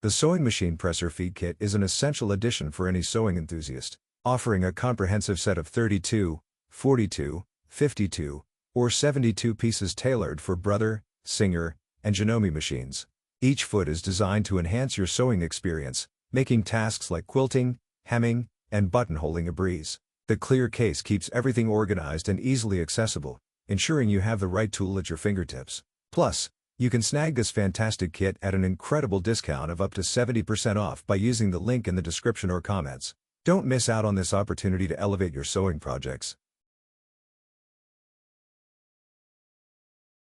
The sewing machine presser feed kit is an essential addition for any sewing enthusiast, offering a comprehensive set of 32, 42, 52, or 72 pieces tailored for Brother, Singer, and Janome machines. Each foot is designed to enhance your sewing experience, making tasks like quilting, hemming, and buttonholing a breeze. The clear case keeps everything organized and easily accessible, ensuring you have the right tool at your fingertips. Plus, you can snag this fantastic kit at an incredible discount of up to 70% off by using the link in the description or comments. Don't miss out on this opportunity to elevate your sewing projects.